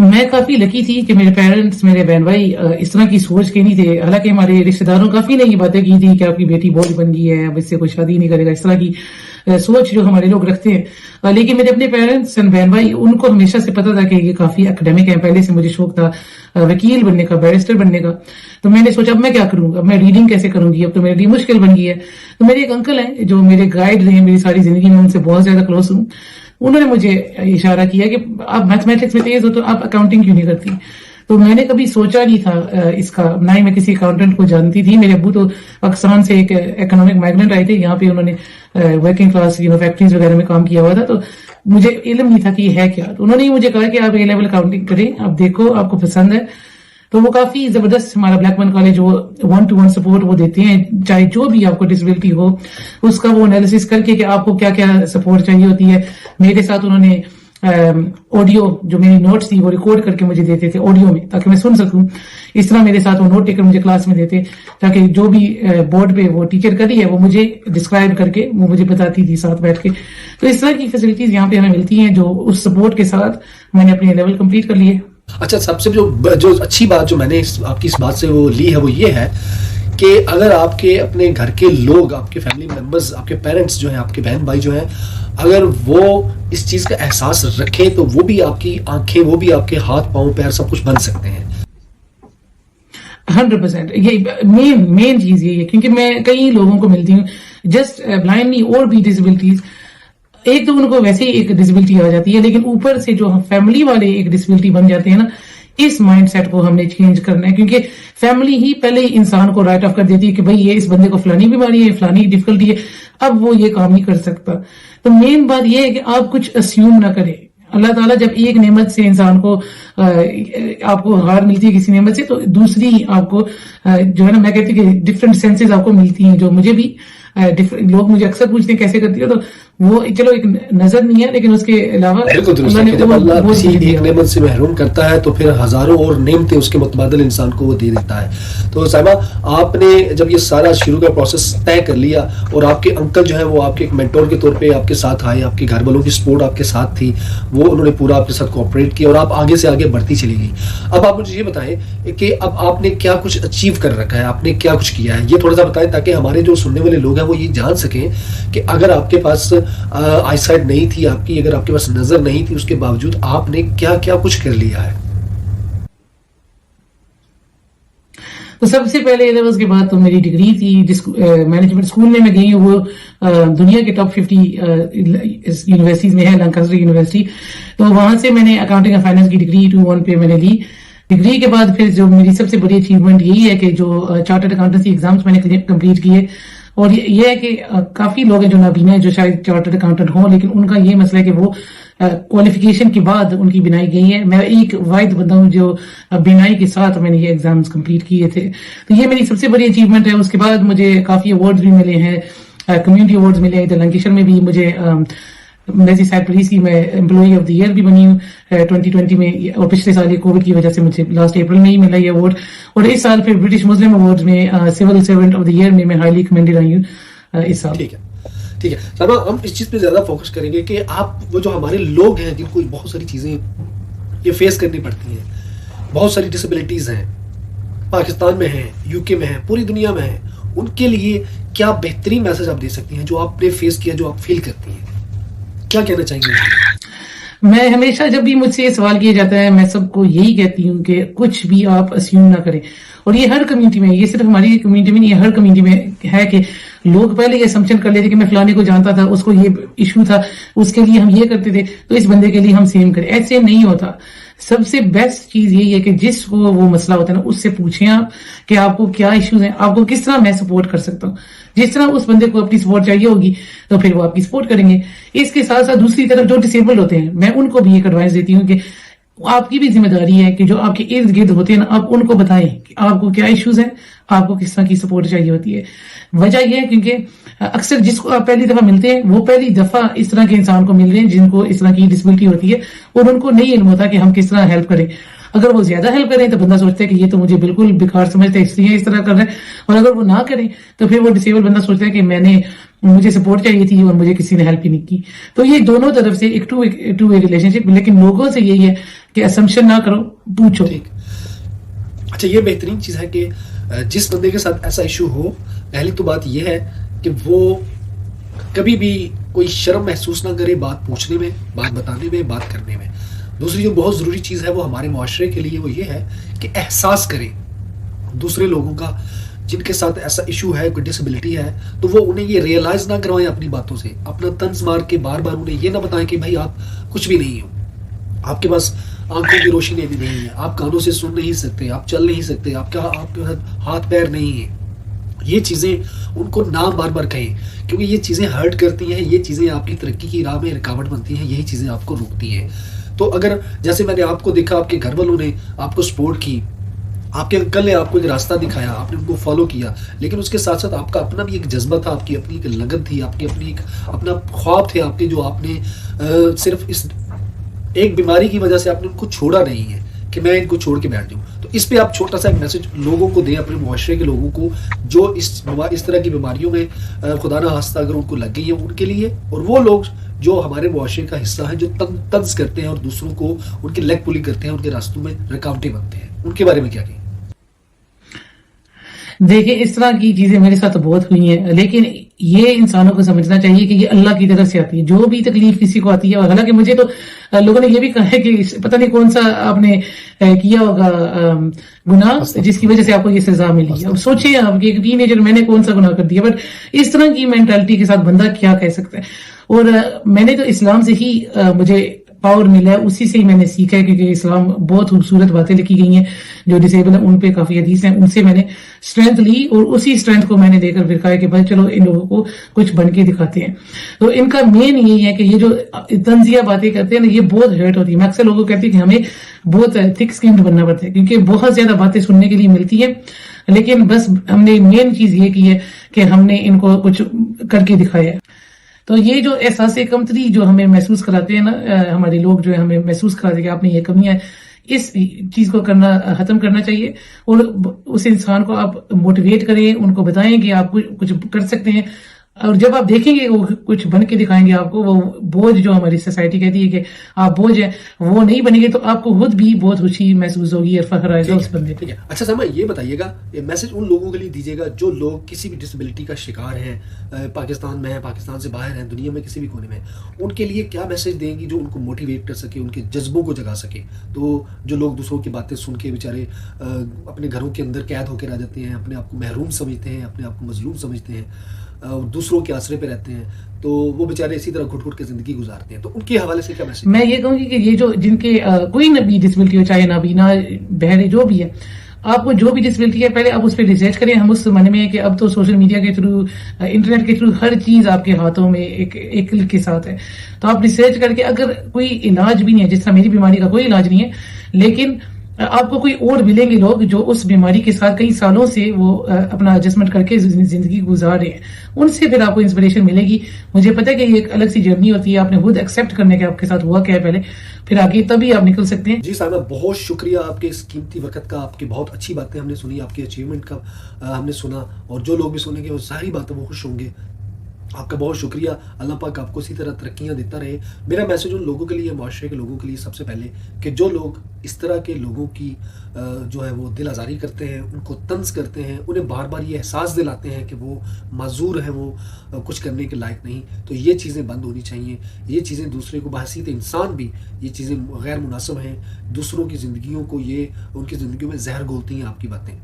میں کافی لکی تھی کہ میرے پیرنٹس، میرے بہن بھائی اس طرح کی سوچ کے نہیں تھے. حالانکہ ہمارے رشتے داروں کافی نے یہ باتیں کی تھی کہ آپ کی بیٹی بوجھ بن گئی ہے، اب اس سے کوئی شادی نہیں کرے گا، اس طرح کی سوچ جو ہمارے لوگ رکھتے ہیں. لیکن میرے اپنے پیرنٹس اینڈ بہن بھائی، ان کو ہمیشہ سے پتا تھا کہ یہ کافی اکیڈمک ہے. پہلے سے مجھے شوق تھا وکیل بننے کا، بیرسٹر بننے کا. تو میں نے سوچا اب میں کیا کروں گا، اب میں ریڈنگ کیسے کروں گی، اب تو میرے لیے مشکل بن گئی ہے. تو میرے ایک انکل ہیں جو میرے گائیڈ رہے میری ساری زندگی میں، ان سے بہت زیادہ کلوز ہوں. انہوں نے مجھے اشارہ کیا کہ آپ میتھمیٹکس میں تیز ہو تو آپ اکاؤنٹنگ کیوں نہیں کرتی. تو میں نے کبھی سوچا نہیں تھا اس کا، نہ ہی میں کسی اکاؤنٹنٹ کو جانتی تھی. میرے ابو تو پاکستان سے ایک اکنامک مائگرنٹ آئے تھے، یہاں پہ انہوں نے ورکنگ کلاس فیکٹریز وغیرہ میں کام کیا ہوا تھا. تو مجھے علم نہیں تھا کہ یہ ہے کیا. تو انہوں نے مجھے کہا کہ آپ اے لیول اکاؤنٹنگ کریں، آپ دیکھو آپ کو پسند ہے. تو وہ کافی زبردست، ہمارا بلیک من کالج وہ 1-to-1 سپورٹ وہ دیتے ہیں، چاہے جو بھی آپ کو ڈسیبلٹی ہو اس کا وہ انالیسس کر کے کہ آپ کو کیا کیا سپورٹ چاہیے ہوتی ہے. میرے ساتھ انہوں نے آڈیو جو میری نوٹس تھی وہ ریکارڈ کر کے مجھے دیتے تھے آڈیو میں، تاکہ میں سن سکوں. اس طرح میرے ساتھ وہ نوٹ ٹیکر مجھے کلاس میں دیتے، تاکہ جو بھی بورڈ پہ وہ ٹیچر کری ہے وہ مجھے ڈسکرائب کر کے وہ مجھے بتاتی تھی ساتھ بیٹھ کے. تو اس طرح کی فیسلٹیز یہاں پہ ہمیں ملتی ہیں، جو اس سپورٹ کے ساتھ میں نے اپنے لیول کمپلیٹ کر لیے. اچھا، سب سے جو اچھی بات جو میں نے آپ کی اس بات سے وہ لی ہے وہ یہ ہے کہ اگر آپ کے اپنے گھر کے لوگ، آپ کے فیملی ممبرز، آپ کے پیرنٹس جو ہیں، آپ کے بہن بھائی جو ہیں، اگر وہ اس چیز کا احساس رکھیں تو وہ بھی آپ کی آنکھیں، وہ بھی آپ کے ہاتھ پاؤں پیر سب کچھ بن سکتے ہیں. 100% یہ مین چیز یہی ہے، کیونکہ میں کئی لوگوں کو ملتی ہوں جسٹ بلائنڈلی اور بھی ڈسیبلٹیز. ایک تو ان کو ویسے ہی ایک ڈسیبلٹی آ جاتی ہے، لیکن اوپر سے جو فیملی والے ایک ڈسیبلٹی بن جاتے ہیں نا، اس مائنڈ سیٹ کو ہم نے چینج کرنا ہے. کیونکہ فیملی ہی پہلے انسان کو رائٹ آف کر دیتی ہے کہ بھائی یہ اس بندے کو فلانی بیماری ہے، فلانی ڈفیکلٹی ہے، اب وہ یہ کام نہیں کر سکتا. تو مین بات یہ ہے کہ آپ کچھ اسیوم نہ کریں. اللہ تعالیٰ جب ایک نعمت سے انسان کو آپ کو ہار ملتی ہے کسی نعمت سے، تو دوسری آپ کو جو ہے نا، میں کہتی کہ ڈفرینٹ سینسز آپ کو ملتی ہیں، جو مجھے بھی لوگ مجھے اکثر پوچھتے ہیں کیسے کرتی ہو، تو وہ چلو ایک نظر نہیں ہے، لیکن اس کے علاوہ اللہ کسی ایک نعمت سے محروم کرتا ہے تو پھر ہزاروں اور نعمتیں اس کے متبادل انسان کو وہ دے دیتا ہے. تو صاحبہ، آپ نے جب یہ سارا شروع کا پروسیس طے کر لیا اور آپ کے انکل جو ہے وہ آپ کے ایک مینٹور کے طور پہ آپ کے ساتھ آئے، آپ کے گھر والوں کی سپورٹ آپ کے ساتھ تھی، وہ انہوں نے پورا آپ کے ساتھ کوآپریٹ کیا اور آپ آگے سے آگے بڑھتی چلی گئی. اب آپ مجھے یہ بتائیں کہ اب آپ نے کیا کچھ اچیو کر رکھا ہے، آپ نے کیا کچھ کیا ہے، یہ تھوڑا سا بتائیں تاکہ ہمارے جو سننے والے لوگ ہیں وہ یہ جان سکیں کہ اگر آپ کے پاس آئی سائٹ نہیں تھی آپ کی، اگر آپ کے پاس نظر نہیں تھی، اس کے باوجود آپ نے کیا کیا کچھ کر لیا ہے. تو سب سے پہلے اس کے بعد تو میری ڈگری تھی مینجمنٹ اسکول میں گئی ہوں، وہ دنیا کے ٹاپ 50 یونیورسٹیز میں ہے، لانکاسٹر یونیورسٹی. تو وہاں سے میں نے اکاؤنٹنگ اور فائنانس کی ڈگری 2-1 پہ میں نے لی. ڈگری کے بعد پھر جو میری سب سے بڑی اچیومنٹ یہی ہے کہ جو چارٹرڈ اکاؤنٹنسی ایگزامس میں نے کمپلیٹ کیے. اور یہ ہے کہ کافی لوگ ہیں جو نابینا ہیں جو شاید چارٹرڈ اکاؤنٹنٹ ہوں، لیکن ان کا یہ مسئلہ ہے کہ وہ کوالیفیکیشن کے بعد ان کی بینائی گئی ہے. میں ایک واحد بندہ ہوں جو بینائی کے ساتھ میں نے یہ ایگزامز کمپلیٹ کیے تھے. تو یہ میری سب سے بڑی اچیومنٹ ہے. اس کے بعد مجھے کافی ایوارڈز بھی ملے ہیں، کمیونٹی ایوارڈز ملے ہیں. ادھر لنکیشر میں بھی مجھے مرسی سائڈ پولیس کی میں امپلائی آف دی ایئر بھی بنی ہوں 2020 میں، اور پچھلے سال یہ کووڈ کی وجہ سے مجھے لاسٹ اپریل میں ہی ملا یہ ایوارڈ. اور اس سال پھر برٹش مسلم ایوارڈز میں civil servant of the year میں ہائیلی کمینڈڈ آئی ہوں اس سال. ٹھیک ہے سلما، ہم اس چیز پہ زیادہ فوکس کریں گے کہ آپ وہ جو ہمارے لوگ ہیں جن کو بہت ساری چیزیں یہ فیس کرنی پڑتی ہیں، بہت ساری ڈسیبلٹیز ہیں، پاکستان میں ہیں، یو کے میں ہیں، پوری دنیا میں ہیں، ان کے لیے کیا بہترین میسج آپ دے سکتی ہیں جو آپ نے فیس کیا، جو آپ فیل کرتی ہیں، کیا کہنا چاہیں گے؟ میں ہمیشہ جب بھی مجھ سے یہ سوال کیا جاتا ہے میں سب کو یہی کہتی ہوں کہ کچھ بھی آپ اسیوم نہ کریں. اور یہ ہر کمیونٹی میں، یہ صرف ہماری کمیونٹی میں نہیں، یہ ہر کمیونٹی میں ہے کہ لوگ پہلے یہ اسمپشن کر لیتے کہ میں فلانے کو جانتا تھا، اس کو یہ ایشو تھا، اس کے لیے ہم یہ کرتے تھے، تو اس بندے کے لیے ہم سیم کریں. ایسے نہیں ہوتا. سب سے بیسٹ چیز یہی ہے کہ جس کو وہ مسئلہ ہوتا ہے نا، اس سے پوچھیں آپ کہ آپ کو کیا ایشوز ہیں، آپ کو کس طرح میں سپورٹ کر سکتا ہوں. جس طرح اس بندے کو اپنی سپورٹ چاہیے ہوگی تو پھر وہ آپ کی سپورٹ کریں گے. اس کے ساتھ ساتھ دوسری طرف جو ڈسیبل ہوتے ہیں، میں ان کو بھی ایک ایڈوائس دیتی ہوں کہ آپ کی بھی ذمہ داری ہے کہ جو آپ کے ارد گرد ہوتے ہیں نا، آپ ان کو بتائیں کہ آپ کو کیا ایشوز ہیں، آپ کو کس طرح کی سپورٹ چاہیے ہوتی ہے. وجہ یہ ہے کیونکہ اکثر جس کو آپ پہلی دفعہ ملتے ہیں وہ پہلی دفعہ اس طرح کے انسان کو مل رہے ہیں جن کو اس طرح کی ڈسیبلٹی ہوتی ہے، اور ان کو نہیں علم ہوتا کہ ہم کس طرح ہیلپ کریں. اگر وہ زیادہ ہیلپ کریں تو بندہ سوچتا ہے کہ یہ تو مجھے بالکل بیکار سمجھتا ہے، اس لیے اس طرح کر رہا ہے. اور اگر وہ نہ کریں تو پھر وہ ڈسیبل بندہ سوچتا ہے کہ مجھے سپورٹ چاہیے تھی اور مجھے کسی نے ہیلپ ہی نہیں کی. تو یہ دونوں طرف سے ایک ٹو وے ریلیشن شپ. لیکن لوگوں سے یہی ہے کہ assumption نہ کرو, پوچھو. ٹھیک. اچھا, یہ بہترین چیز ہے کہ جس بندے کے ساتھ ایسا ایشو ہو, پہلی تو بات یہ ہے کہ وہ کبھی بھی کوئی شرم محسوس نہ کرے بات پوچھنے میں, بات بتانے میں, بات کرنے میں. دوسری جو بہت ضروری چیز ہے وہ ہمارے معاشرے کے لیے وہ یہ ہے کہ احساس کریں دوسرے لوگوں کا جن کے ساتھ ایسا ایشو ہے, کوئی ڈسیبلٹی ہے, تو وہ انہیں یہ ریئلائز نہ کروائیں اپنی باتوں سے, اپنا طنز مار کے بار بار انہیں یہ نہ بتائیں کہ بھائی آپ کچھ بھی نہیں ہو, آپ کے پاس آنکھوں کی روشنی بھی نہیں ہے, آپ کانوں سے سن نہیں سکتے, آپ چل نہیں سکتے, آپ کے ہاتھ پیر نہیں ہیں. یہ چیزیں ان کو نہ بار بار کہیں, کیونکہ یہ چیزیں ہرٹ کرتی ہیں, یہ چیزیں آپ کی ترقی کی راہ میں رکاوٹ بنتی ہیں, یہی چیزیں آپ کو روکتی ہیں. تو اگر جیسے میں نے آپ کو دیکھا, آپ کے گھر والوں نے آپ کو سپورٹ کی, آپ کے انکل نے آپ کو ایک راستہ دکھایا, آپ نے ان کو فالو کیا, لیکن اس کے ساتھ ساتھ آپ کا اپنا بھی ایک جذبہ تھا, آپ کی اپنی ایک لگن تھی, آپ کی اپنی ایک اپنا خواب تھے آپ کے, جو آپ نے صرف اس ایک بیماری کی وجہ سے آپ نے ان کو چھوڑا نہیں ہے کہ میں ان کو چھوڑ کے بیٹھ جاؤں. تو اس پہ آپ چھوٹا سا ایک میسج لوگوں کو دیں, اپنے معاشرے کے لوگوں کو جو اس طرح کی بیماریوں میں خدا نہ خواستہ اگر ان کو لگ گئی ہے ان کے لیے, اور وہ لوگ جو ہمارے معاشرے کا حصہ ہیں جو طنز کرتے ہیں اور دوسروں کو ان کی لیگ پولی کرتے ہیں, ان کے راستوں میں رکاوٹیں بنتے ہیں, ان کے بارے میں کیا کہیں؟ دیکھیں, اس طرح کی چیزیں میرے ساتھ بہت ہوئی ہیں, لیکن یہ انسانوں کو سمجھنا چاہیے کہ یہ اللہ کی طرف سے آتی ہے. جو بھی تکلیف کسی کو آتی ہے, اور حالانکہ مجھے تو لوگوں نے یہ بھی کہا ہے کہ پتہ نہیں کون سا آپ نے کیا ہوگا گناہ جس کی وجہ سے آپ کو یہ سزا ملی. اب سوچیں آپ کہ ایک ٹین ایجر میں نے کون سا گناہ کر دیا, بٹ اس طرح کی مینٹالٹی کے ساتھ بندہ کیا کہہ سکتا ہے. اور میں نے تو اسلام سے ہی مجھے پاور ملا ہے, اسی سے ہی میں نے سیکھا ہے, کیونکہ اسلام بہت خوبصورت باتیں لکھی گئی ہیں, جو ڈسیبل ہیں ان پہ کافی حدیث ہیں, ان سے میں نے اسٹرینتھ لی, اور اسی اسٹرینتھ کو میں نے دے کر پھر کہا کہ بھائی چلو ان لوگوں کو کچھ بن کے دکھاتے ہیں. تو ان کا مین یہی ہے کہ یہ جو طنزیہ باتیں کرتے ہیں نا, یہ بہت ہرٹ ہوتی ہے. میں اکثر لوگوں کو کہتی ہوں کہ ہمیں بہت تھک اسکینڈ بننا پڑتا ہے, کیونکہ بہت زیادہ باتیں سننے کے لیے ملتی ہیں, لیکن بس ہم نے مین چیز یہ کی ہے کہ ہم نے ان کو کچھ کر کے دکھایا ہے. تو یہ جو احساس کمتری جو ہمیں محسوس کراتے ہیں نا ہمارے لوگ, جو ہے ہمیں محسوس کراتے ہیں کہ آپ نے یہ کمیاں ہے, اس چیز کو ختم کرنا چاہیے. اور اس انسان کو آپ موٹیویٹ کریں, ان کو بتائیں کہ آپ کچھ کر سکتے ہیں, اور جب آپ دیکھیں گے وہ کچھ بن کے دکھائیں گے آپ کو, وہ بوجھ جو ہماری سوسائٹی کہتی ہے کہ آپ بوجھ ہیں, وہ نہیں بنیں گے, تو آپ کو خود بھی بہت خوشی محسوس ہوگی اور فخر آئے گا اس بندے پہ. اچھا سما, یہ بتائیے گا, یہ میسج ان لوگوں کے لیے دیجیے گا جو لوگ کسی بھی ڈسیبلٹی کا شکار ہیں, پاکستان میں ہیں, پاکستان سے باہر ہیں, دنیا میں کسی بھی کونے میں, ان کے لیے کیا میسج دیں گی جو ان کو موٹیویٹ کر سکے, ان کے جذبوں کو جگا سکے. تو جو لوگ دوسروں کی باتیں سن کے بیچارے اپنے گھروں کے اندر قید ہو کے رہ جاتے ہیں, اپنے آپ کو محروم سمجھتے ہیں, اپنے آپ کو مظلوم سمجھتے ہیں, دوسروں کے آسرے پہ رہتے ہیں, تو وہ بیچارے اسی طرح گھٹ گھٹ کے زندگی گزارتے ہیں, تو ان کے حوالے سے کیا میسج؟ میں یہ کہوں گی کہ یہ جو جن کے کوئی بھی ڈسیبلٹی ہو, چاہے نابینا, بہرے, جو بھی ہے, آپ کو جو بھی ڈسیبلٹی ہے پہلے آپ اس پہ ریسرچ کریں. ہم اس زمانے میں ہیں کہ اب تو سوشل میڈیا کے تھرو, انٹرنیٹ کے تھرو ہر چیز آپ کے ہاتھوں میں ایک کلک کے ساتھ ہے. تو آپ ریسرچ کر کے, اگر کوئی علاج بھی نہیں ہے, جس طرح میری بیماری کا کوئی علاج نہیں ہے, لیکن آپ کو کوئی اور ملیں گے لوگ جو اس بیماری کے ساتھ کئی سالوں سے وہ اپنا ایڈجسٹمنٹ کر کے زندگی گزار رہے ہیں, ان سے پھر آپ کو انسپریشن ملے گی. مجھے پتہ ہے کہ یہ ایک الگ سی جرنی ہوتی ہے, آپ نے خود ایکسیپٹ کرنے کے آپ کے ساتھ ہوا کیا ہے پہلے, پھر آگے تبھی آپ نکل سکتے ہیں. جی صاحبہ, بہت شکریہ آپ کے اس قیمتی وقت کا, آپ کی بہت اچھی باتیں ہم نے سنی, آپ کی اچیومنٹ کا ہم نے سنا, اور جو لوگ بھی سنیں گے وہ ظاہری بات ہے وہ خوش ہوں گے. آپ کا بہت شکریہ, اللہ پاک آپ کو اسی طرح ترقیاں دیتا رہے. میرا میسج ان لوگوں کے لیے, معاشرے کے لوگوں کے لیے سب سے پہلے, کہ جو لوگ اس طرح کے لوگوں کی جو ہے وہ دل آزاری کرتے ہیں, ان کو طنز کرتے ہیں, انہیں بار بار یہ احساس دلاتے ہیں کہ وہ معذور ہیں, وہ کچھ کرنے کے لائق نہیں, تو یہ چیزیں بند ہونی چاہیے. یہ چیزیں دوسرے کو بحیثیت انسان بھی یہ چیزیں غیر مناسب ہیں, دوسروں کی زندگیوں کو یہ ان کی زندگیوں میں زہر گھولتی ہیں آپ کی باتیں.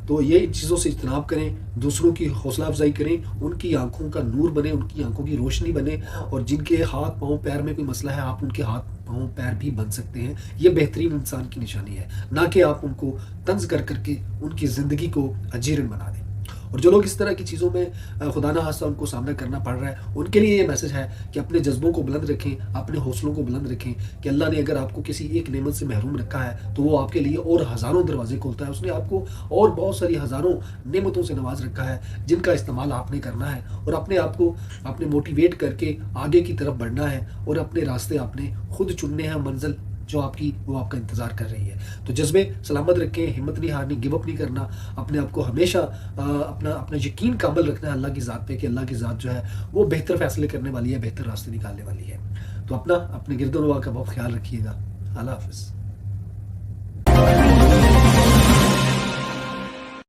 تو یہ چیزوں سے اجتناب کریں, دوسروں کی حوصلہ افزائی کریں, ان کی آنکھوں کا نور بنے, ان کی آنکھوں کی روشنی بنے, اور جن کے ہاتھ پاؤں پیر میں کوئی مسئلہ ہے, آپ ان کے ہاتھ پاؤں پیر بھی بن سکتے ہیں. یہ بہترین انسان کی نشانی ہے, نہ کہ آپ ان کو طنز کر کر کے ان کی زندگی کو اجیرن بنا دیں. اور جو لوگ اس طرح کی چیزوں میں خدا نہ خواستہ ان کو سامنا کرنا پڑ رہا ہے, ان کے لیے یہ میسج ہے کہ اپنے جذبوں کو بلند رکھیں, اپنے حوصلوں کو بلند رکھیں, کہ اللہ نے اگر آپ کو کسی ایک نعمت سے محروم رکھا ہے تو وہ آپ کے لیے اور ہزاروں دروازے کھولتا ہے. اس نے آپ کو اور بہت ساری ہزاروں نعمتوں سے نواز رکھا ہے, جن کا استعمال آپ نے کرنا ہے, اور اپنے آپ کو آپ نے موٹیویٹ کر کے آگے کی طرف بڑھنا ہے, اور اپنے راستے آپ نے خود چننے ہیں, منزل جو آپ کی وہ آپ کا انتظار کر رہی ہے. تو جذبے سلامت رکھیں, ہمت نہیں ہارنی, گیو اپ نہیں کرنا, اپنے آپ کو ہمیشہ اپنا یقین کامل رکھنا ہے اللہ کی ذات پہ, کہ اللہ کی ذات جو ہے وہ بہتر فیصلے کرنے والی ہے, بہتر راستے نکالنے والی ہے. تو اپنے گرد و نواح کا بہت خیال رکھیے گا. اللہ حافظ.